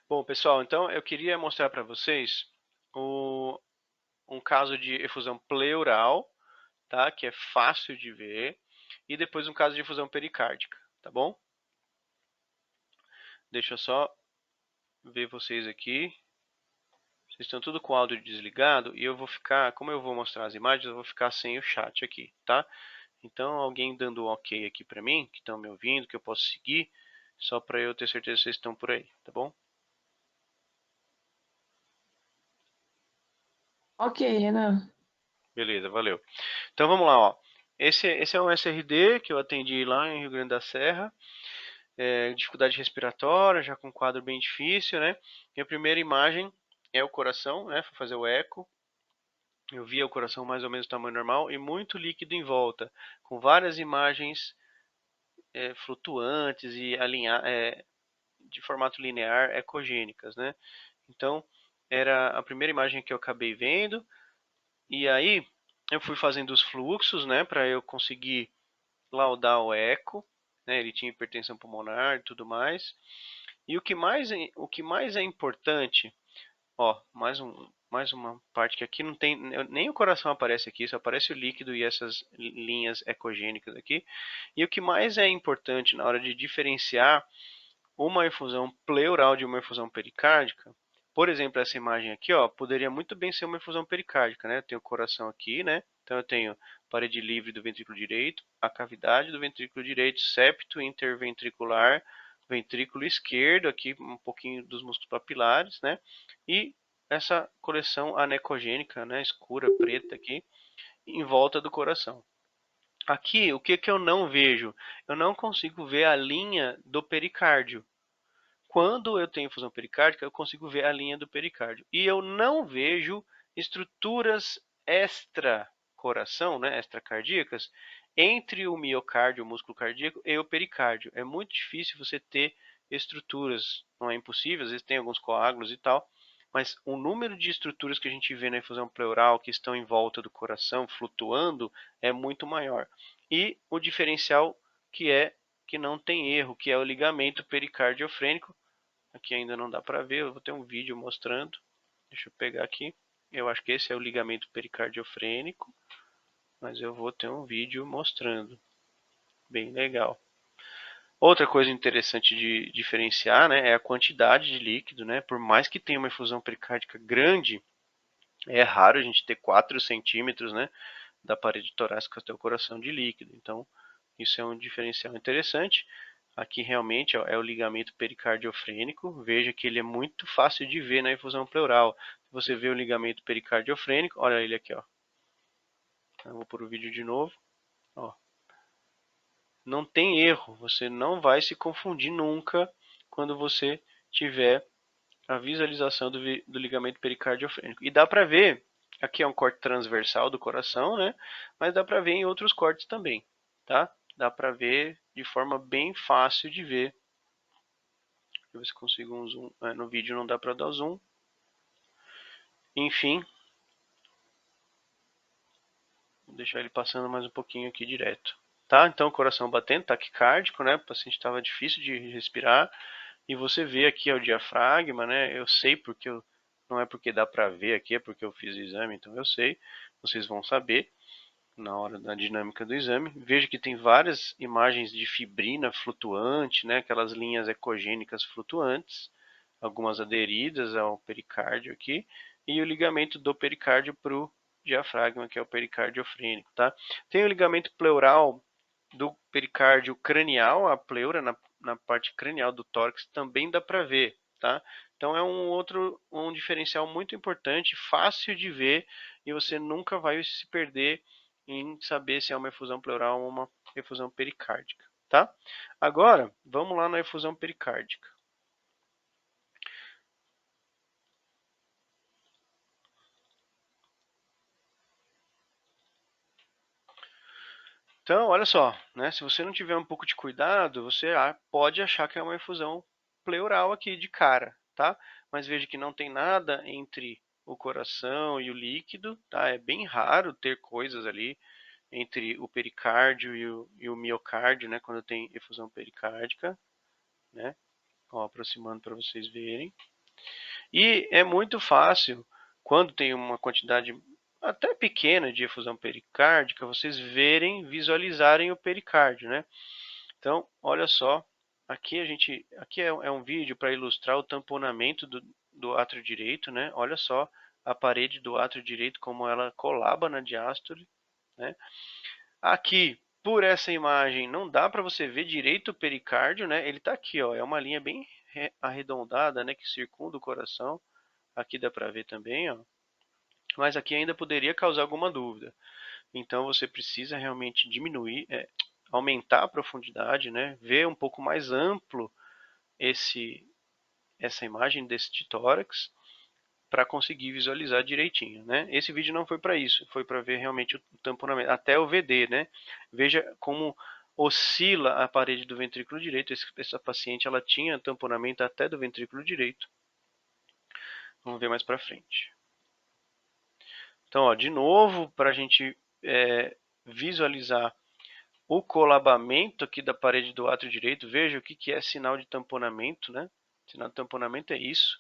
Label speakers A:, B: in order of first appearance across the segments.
A: Bom, pessoal, então eu queria mostrar para vocês o- um caso de efusão pleural, tá? Que é fácil de ver, e depois um caso de efusão pericárdica, tá bom? Deixa eu só ver vocês aqui. Vocês estão tudo com o áudio desligado e eu vou ficar, como eu vou mostrar as imagens, eu vou ficar sem o chat aqui, tá? Então, alguém dando um ok aqui para mim, que estão me ouvindo, que eu posso seguir, só para eu ter certeza que vocês estão por aí, tá bom?
B: Ok, Renan.
A: Beleza, valeu. Então vamos lá, ó. Esse é um SRD que eu atendi lá em Rio Grande da Serra. Dificuldade respiratória, já com um quadro bem difícil, né? E a primeira imagem é o coração, né? Foi fazer o eco. Eu via o coração mais ou menos do tamanho normal e muito líquido em volta, com várias imagens flutuantes e de formato linear ecogênicas, né? Então, era a primeira imagem que eu acabei vendo. E aí, eu fui fazendo os fluxos, né? Para eu conseguir laudar o eco, né? Ele tinha hipertensão pulmonar e tudo mais. E o que mais é importante, ó, mais uma parte que aqui não tem, nem o coração aparece aqui, só aparece o líquido e essas linhas ecogênicas aqui. E o que mais é importante na hora de diferenciar uma efusão pleural de uma efusão pericárdica, por exemplo, essa imagem aqui, ó, poderia muito bem ser uma efusão pericárdica, né? Eu tenho o coração aqui, né? Então eu tenho parede livre do ventrículo direito, a cavidade do ventrículo direito, septo interventricular, ventrículo esquerdo, aqui um pouquinho dos músculos papilares, né? E essa coleção anecogênica, né, escura, preta aqui, em volta do coração. Aqui, o que que eu não vejo? Eu não consigo ver a linha do pericárdio. Quando eu tenho fusão pericárdica, eu consigo ver a linha do pericárdio. E eu não vejo estruturas extra-coração, né, extracardíacas, entre o miocárdio, o músculo cardíaco, e o pericárdio. É muito difícil você ter estruturas. Não é impossível, às vezes tem alguns coágulos e tal, mas o número de estruturas que a gente vê na infusão pleural que estão em volta do coração, flutuando, é muito maior. E o diferencial que é que não tem erro, que é o ligamento pericardiofrênico. Aqui ainda não dá para ver, eu vou ter um vídeo mostrando. Deixa eu pegar aqui. Eu acho que esse é o ligamento pericardiofrênico, mas eu vou ter um vídeo mostrando. Bem legal. Outra coisa interessante de diferenciar, né, é a quantidade de líquido, né? Por mais que tenha uma efusão pericárdica grande, é raro a gente ter 4 centímetros, né, da parede torácica até o coração de líquido. Então, isso é um diferencial interessante. Aqui realmente ó, é o ligamento pericardiofrênico. Veja que ele é muito fácil de ver na efusão pleural. Se você vê o ligamento pericardiofrênico, olha ele aqui, ó. Eu vou pôr o vídeo de novo. Ó. Não tem erro, você não vai se confundir nunca quando você tiver a visualização do ligamento pericardiofrênico. E dá para ver, aqui é um corte transversal do coração, né? Mas dá para ver em outros cortes também, tá? Dá para ver de forma bem fácil de ver. Deixa eu ver se consigo um zoom. No vídeo não dá para dar zoom. Enfim, vou deixar ele passando mais um pouquinho aqui direto. Tá? Então, coração batendo, taquicárdico, né? O paciente estava difícil de respirar. E você vê aqui o diafragma, né? Eu sei porque eu, não é porque dá para ver aqui, é porque eu fiz o exame, então eu sei. Vocês vão saber na hora da dinâmica do exame. Veja que tem várias imagens de fibrina flutuante, né? Aquelas linhas ecogênicas flutuantes, algumas aderidas ao pericárdio aqui, e o ligamento do pericárdio para o diafragma, que é o pericardiofrênico, tá? Tem o ligamento pleural do pericárdio cranial, a pleura na parte cranial do tórax também dá para ver, tá? Então é um diferencial muito importante, fácil de ver e você nunca vai se perder em saber se é uma efusão pleural ou uma efusão pericárdica, tá? Agora, vamos lá na efusão pericárdica. Então, olha só, né? Se você não tiver um pouco de cuidado, você pode achar que é uma efusão pleural aqui de cara, tá? Mas veja que não tem nada entre o coração e o líquido, tá? É bem raro ter coisas ali entre o pericárdio e o miocárdio, né? Quando tem efusão pericárdica, né? Ó, aproximando para vocês verem. E é muito fácil, quando tem uma quantidade até pequena de efusão pericárdica, vocês visualizarem o pericárdio, né? Então, olha só, aqui é um vídeo para ilustrar o tamponamento do átrio direito, né? Olha só a parede do átrio direito como ela colaba na diástole, né? Aqui, por essa imagem, não dá para você ver direito o pericárdio, né? Ele está aqui, ó, é uma linha bem arredondada, né, que circunda o coração. Aqui dá para ver também, ó. Mas aqui ainda poderia causar alguma dúvida. Então você precisa realmente diminuir, aumentar a profundidade, né? Ver um pouco mais amplo essa imagem desse tórax para conseguir visualizar direitinho, né? Esse vídeo não foi para isso, foi para ver realmente o tamponamento, até o VD, né? Veja como oscila a parede do ventrículo direito. Essa paciente ela tinha tamponamento até do ventrículo direito. Vamos ver mais para frente. Então, ó, de novo, para a gente visualizar o colabamento aqui da parede do átrio direito, veja o que é sinal de tamponamento, né? Sinal de tamponamento é isso,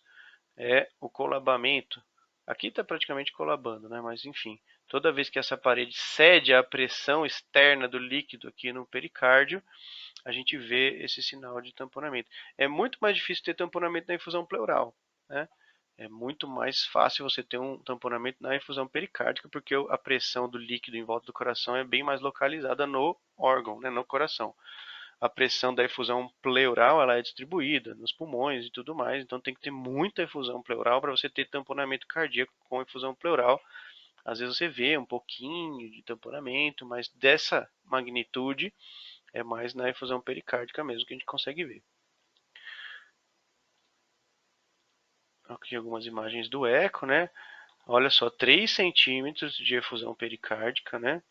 A: é o colabamento. Aqui está praticamente colabando, né? Mas enfim, toda vez que essa parede cede à pressão externa do líquido aqui no pericárdio, a gente vê esse sinal de tamponamento. É muito mais difícil ter tamponamento na infusão pleural, né? É muito mais fácil você ter um tamponamento na infusão pericárdica, porque a pressão do líquido em volta do coração é bem mais localizada no órgão, né, no coração. A pressão da efusão pleural ela é distribuída nos pulmões e tudo mais, então tem que ter muita efusão pleural para você ter tamponamento cardíaco com efusão pleural. Às vezes você vê um pouquinho de tamponamento, mas dessa magnitude é mais na efusão pericárdica mesmo que a gente consegue ver. Aqui algumas imagens do eco, né? Olha só, 3 centímetros de efusão pericárdica, né?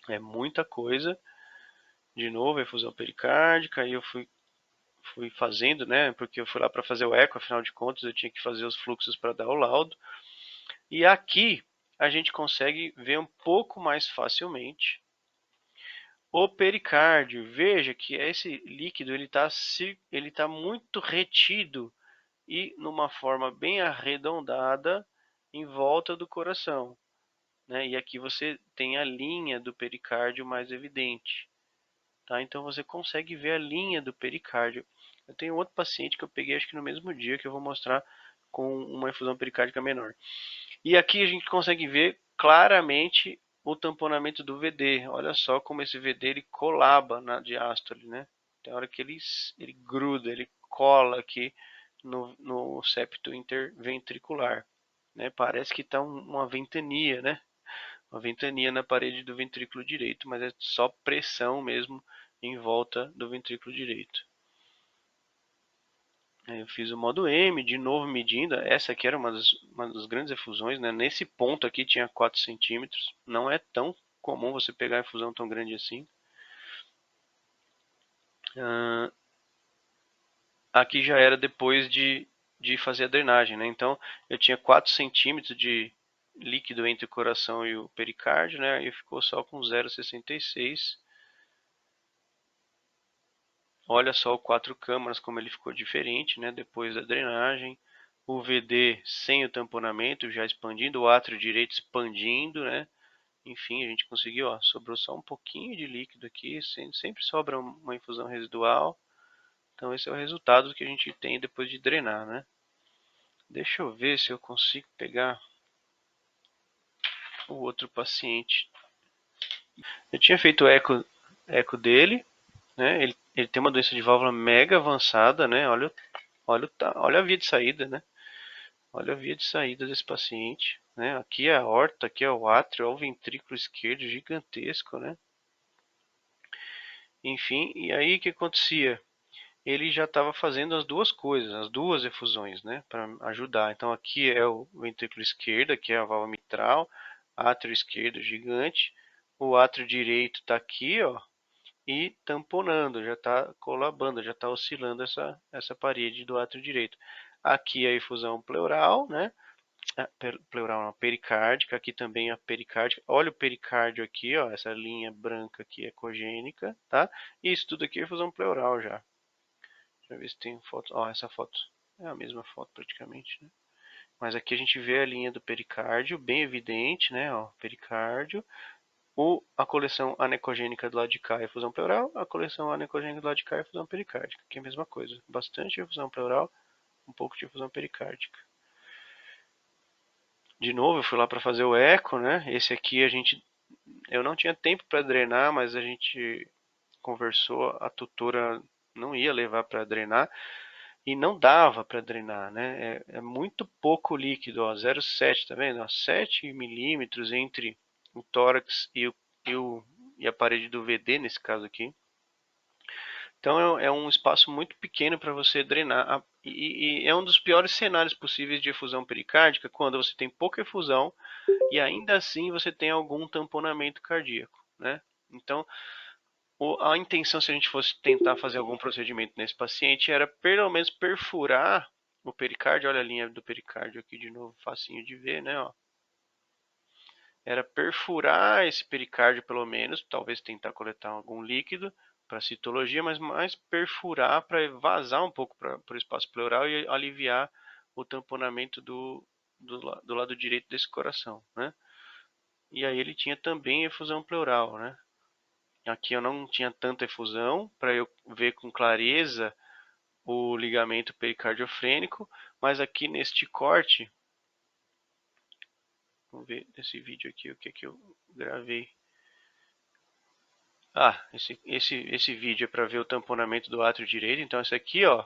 A: É muita coisa. De novo, efusão pericárdica. Aí eu fui fazendo, né? Porque eu fui lá para fazer o eco, afinal de contas eu tinha que fazer os fluxos para dar o laudo. E aqui a gente consegue ver um pouco mais facilmente o pericárdio. Veja que esse líquido ele tá muito retido e numa forma bem arredondada em volta do coração, né? E aqui você tem a linha do pericárdio mais evidente, tá? Então você consegue ver a linha do pericárdio. Eu tenho outro paciente que eu peguei acho que no mesmo dia que eu vou mostrar com uma infusão pericárdica menor. E aqui a gente consegue ver claramente o tamponamento do VD. Olha só como esse VD ele colaba na diástole, né? Tem hora que ele gruda, ele cola aqui no septo interventricular, né? Parece que está uma ventania, né? Uma ventania na parede do ventrículo direito, mas é só pressão mesmo em volta do ventrículo direito. Eu fiz o modo M, de novo medindo. Essa aqui era uma das grandes efusões, né? Nesse ponto aqui tinha 4 centímetros. Não é tão comum você pegar efusão tão grande assim. Aqui já era depois de fazer a drenagem, né? Então eu tinha 4 centímetros de líquido entre o coração e o pericárdio, né? E ficou só com 0,66. Olha só o 4 câmaras como ele ficou diferente, né? Depois da drenagem. O VD sem o tamponamento, já expandindo, o átrio direito expandindo, né? Enfim, a gente conseguiu, ó, sobrou só um pouquinho de líquido aqui, sempre sobra uma infusão residual. Então esse é o resultado que a gente tem depois de drenar, né? Deixa eu ver se eu consigo pegar o outro paciente. Eu tinha feito eco dele, né? Ele tem uma doença de válvula mega avançada, né? Olha a via de saída, né? Olha a via de saída desse paciente, né? Aqui é a aorta, aqui é o átrio, é o ventrículo esquerdo gigantesco, né? Enfim, e aí o que acontecia? Ele já estava fazendo as duas coisas, as duas efusões, né, para ajudar. Então aqui é o ventrículo esquerdo, aqui é a válvula mitral, átrio esquerdo gigante, o átrio direito está aqui, ó, e tamponando, já está colabando, já está oscilando essa parede do átrio direito. Aqui é a efusão pleural, né? Pleural não, pericárdica, aqui também a pericárdica. Olha o pericárdio aqui, ó, essa linha branca aqui é cogênica, tá? E isso tudo aqui é efusão pleural já. Deixa eu ver se tem foto. Ó, essa foto. É a mesma foto praticamente, né? Mas aqui a gente vê a linha do pericárdio, bem evidente, né? Ó, pericárdio. A coleção anecogênica do lado de cá é efusão pleural, a coleção anecogênica do lado de cá é efusão pericárdica, que é a mesma coisa. Bastante efusão pleural, um pouco de efusão pericárdica. De novo, eu fui lá para fazer o eco, né? Esse aqui eu não tinha tempo para drenar, mas a gente conversou, a tutora não ia levar para drenar e não dava para drenar, né? É muito pouco líquido, ó, 0,7, tá vendo? Ó, 7 milímetros entre o tórax e a parede do VD, nesse caso aqui. Então é um espaço muito pequeno para você drenar. E é um dos piores cenários possíveis de efusão pericárdica, quando você tem pouca efusão e ainda assim você tem algum tamponamento cardíaco, né? Então, a intenção, se a gente fosse tentar fazer algum procedimento nesse paciente, era pelo menos perfurar o pericárdio. Olha a linha do pericárdio aqui de novo, facinho de ver, né? Ó. Era perfurar esse pericárdio pelo menos, talvez tentar coletar algum líquido para citologia, mas mais perfurar para vazar um pouco para o espaço pleural e aliviar o tamponamento do lado direito desse coração, né? E aí ele tinha também efusão pleural, né? Aqui eu não tinha tanta efusão para eu ver com clareza o ligamento pericardiofrênico, mas aqui neste corte, vamos ver nesse vídeo aqui o que que eu gravei. Ah, esse vídeo é para ver o tamponamento do átrio direito. Então esse aqui, ó,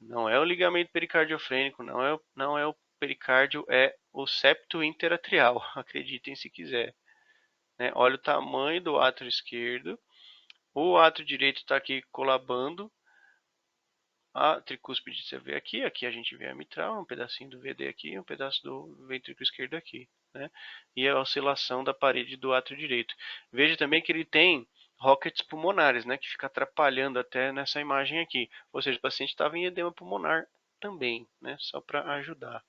A: não é o ligamento pericardiofrênico, não é o pericárdio, é o septo interatrial. Acreditem se quiser. Né? Olha o tamanho do átrio esquerdo. O átrio direito está aqui colabando. A tricúspide você vê aqui, aqui a gente vê a mitral, um pedacinho do VD aqui, um pedaço do ventrículo esquerdo aqui, né? E a oscilação da parede do átrio direito. Veja também que ele tem rockets pulmonares, né? Que fica atrapalhando até nessa imagem aqui. Ou seja, o paciente estava em edema pulmonar também, né? Só para ajudar.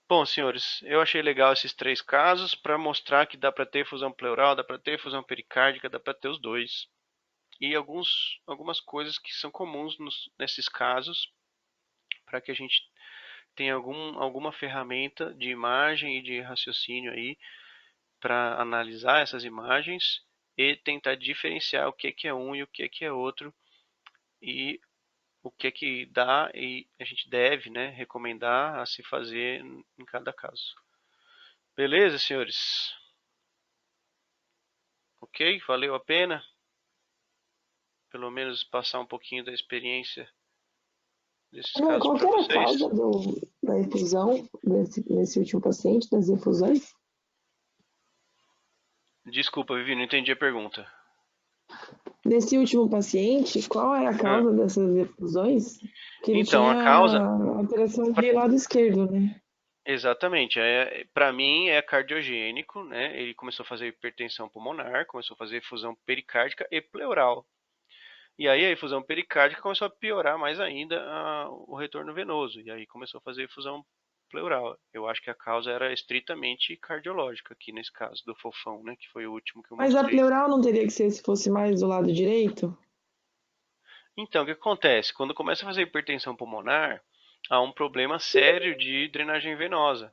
A: Bom, senhores, eu achei legal esses três casos para mostrar que dá para ter fusão pleural, dá para ter fusão pericárdica, dá para ter os dois. E algumas coisas que são comuns nesses casos, para que a gente tenha alguma ferramenta de imagem e de raciocínio aí para analisar essas imagens e tentar diferenciar o que é um e o que é outro e o que dá e a gente deve, né, recomendar a se fazer em cada caso. Beleza, senhores? Ok? Valeu a pena? Pelo menos passar um pouquinho da experiência desses casos
B: Qual
A: para
B: que era a causa
A: vocês.
B: da efusão nesse último paciente, das efusões?
A: Desculpa, Vivi, não entendi a pergunta.
B: Nesse último paciente, qual é a
A: Ah,
B: causa dessas efusões? Que ele
A: então,
B: tinha
A: a causa,
B: alteração de lado esquerdo, né?
A: exatamente, para mim é cardiogênico, né? Ele começou a fazer hipertensão pulmonar, começou a fazer efusão pericárdica e pleural. E aí a efusão pericárdica começou a piorar mais ainda o retorno venoso. E aí começou a fazer efusão pleural. Eu acho que a causa era estritamente cardiológica aqui nesse caso do fofão, né? Que foi o último que eu
B: Mas a
A: mostrei.
B: pleural não teria que ser se fosse mais do lado direito?
A: Então, o que acontece? Quando começa a fazer hipertensão pulmonar, há um problema sério de drenagem venosa,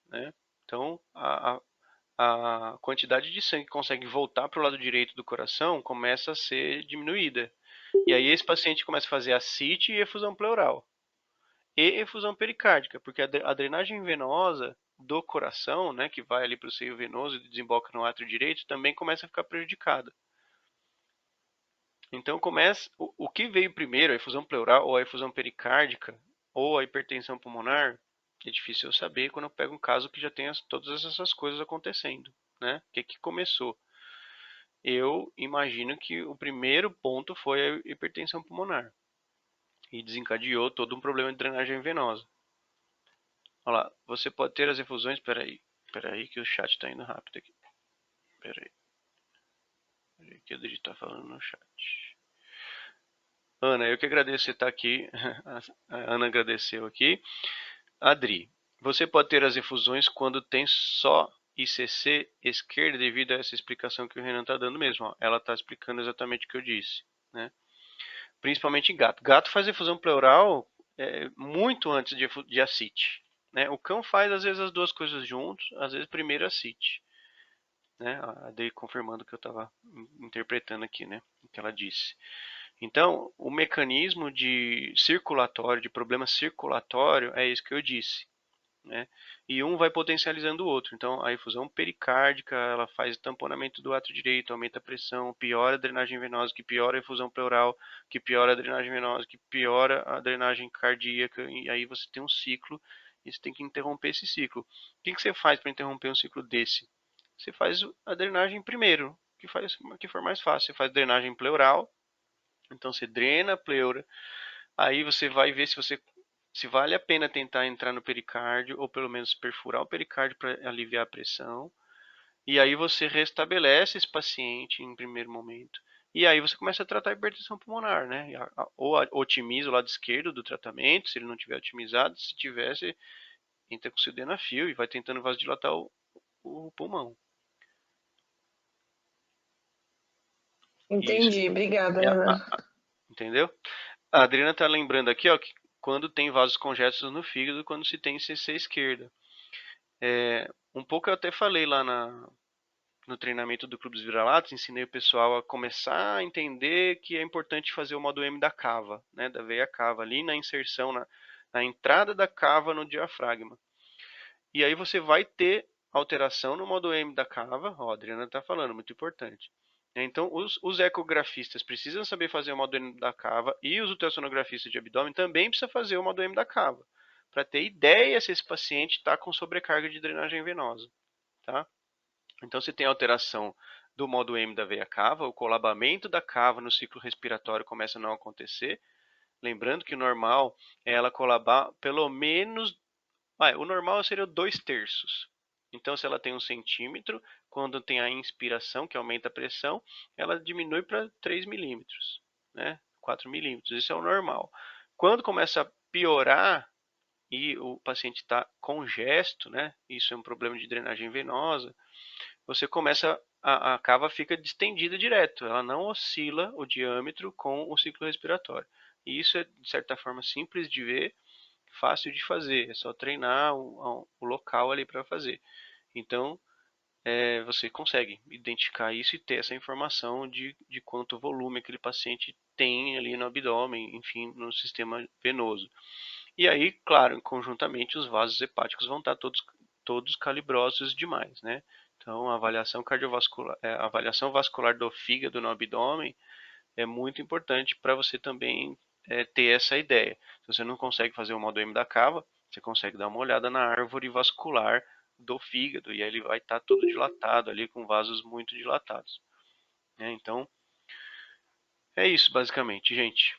A: né? Então, a quantidade de sangue que consegue voltar para o lado direito do coração começa a ser diminuída. E aí esse paciente começa a fazer ascite e efusão pleural. E efusão pericárdica, porque a drenagem venosa do coração, né, que vai ali para o seio venoso e desemboca no átrio direito, também começa a ficar prejudicada. Então começa o que veio primeiro, a efusão pleural ou a efusão pericárdica ou a hipertensão pulmonar, é difícil eu saber quando eu pego um caso que já tem todas essas coisas acontecendo, né? O que começou? Eu imagino que o primeiro ponto foi a hipertensão pulmonar e desencadeou todo um problema de drenagem venosa. Olha lá, você pode ter as efusões. Peraí que o chat está indo rápido aqui. Peraí, peraí que a Adri está falando no chat. Ana, eu que agradeço você estar aqui. A Ana agradeceu aqui. Adri, você pode ter as efusões quando tem só ICC esquerda devido a essa explicação que o Renan está dando mesmo. Ó. Ela está explicando exatamente o que eu disse, né? principalmente em gato. Gato faz efusão pleural muito antes de ascite. Né? O cão faz às vezes as duas coisas juntos, às vezes primeiro ascite. Né? A Adri confirmando o que eu estava interpretando aqui, né? O que ela disse. Então, o mecanismo de circulatório, de problema circulatório, é isso que eu disse. Né? E um vai potencializando o outro. Então, a efusão pericárdica, ela faz tamponamento do ato direito, aumenta a pressão, piora a drenagem venosa, que piora a efusão pleural, que piora a drenagem venosa, que piora a drenagem cardíaca, e aí você tem um ciclo, e você tem que interromper esse ciclo. O que você faz para interromper um ciclo desse? Você faz a drenagem primeiro, que for mais fácil. Você faz drenagem pleural, então você drena a pleura, aí você vai ver se vale a pena tentar entrar no pericárdio ou pelo menos perfurar o pericárdio para aliviar a pressão. E aí você restabelece esse paciente em primeiro momento. E aí você começa a tratar a hipertensão pulmonar, né? Ou otimiza o lado esquerdo do tratamento, se ele não tiver otimizado. Se tiver, você entra com sildenafil e vai tentando vasodilatar o pulmão. Isso.
B: Entendi, obrigada,
A: É
B: Ana.
A: entendeu? A Adriana está lembrando aqui, ó, que quando tem vasos congestos no fígado, quando se tem CC esquerda. Um pouco eu até falei lá no treinamento do Clube dos Vira-Latas, ensinei o pessoal a começar a entender que é importante fazer o modo M da cava, né, da veia cava, ali na inserção, na entrada da cava no diafragma. E aí você vai ter alteração no modo M da cava, ó, a Adriana está falando, muito importante. Então, os ecografistas precisam saber fazer o modo M da cava e os ultrassonografistas de abdômen também precisam fazer o modo M da cava, para ter ideia se esse paciente está com sobrecarga de drenagem venosa. Tá? Então, se tem alteração do modo M da veia cava, o colabamento da cava no ciclo respiratório começa a não acontecer. Lembrando que o normal é ela colabar pelo menos. O normal seria 2/3. Então, se ela tem 1 centímetro, quando tem a inspiração, que aumenta a pressão, ela diminui para 3 milímetros, né? 4 milímetros. Isso é o normal. Quando começa a piorar e o paciente está congesto, né? Isso é um problema de drenagem venosa. Você começa a cava fica distendida direto, ela não oscila o diâmetro com o ciclo respiratório. E isso é de certa forma simples de ver, fácil de fazer, é só treinar o local ali para fazer. Então, você consegue identificar isso e ter essa informação de quanto volume aquele paciente tem ali no abdômen, enfim, no sistema venoso. E aí, claro, conjuntamente os vasos hepáticos vão estar todos calibrosos demais, né? Então, a avaliação cardiovascular, a avaliação vascular do fígado no abdômen é muito importante para você também ter essa ideia. Se você não consegue fazer o modo M da cava, você consegue dar uma olhada na árvore vascular do fígado e aí ele vai estar todo dilatado ali com vasos muito dilatados. Né? Então, é isso basicamente, gente.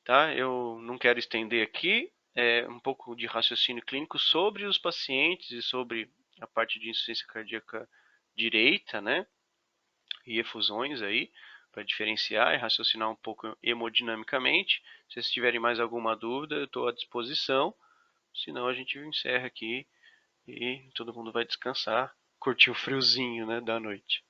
A: Tá? Eu não quero estender aqui um pouco de raciocínio clínico sobre os pacientes e sobre a parte de insuficiência cardíaca direita, né? E efusões aí, para diferenciar e raciocinar um pouco hemodinamicamente. Se vocês tiverem mais alguma dúvida, eu estou à disposição. Senão a gente encerra aqui e todo mundo vai descansar, curtir o friozinho, né, da noite.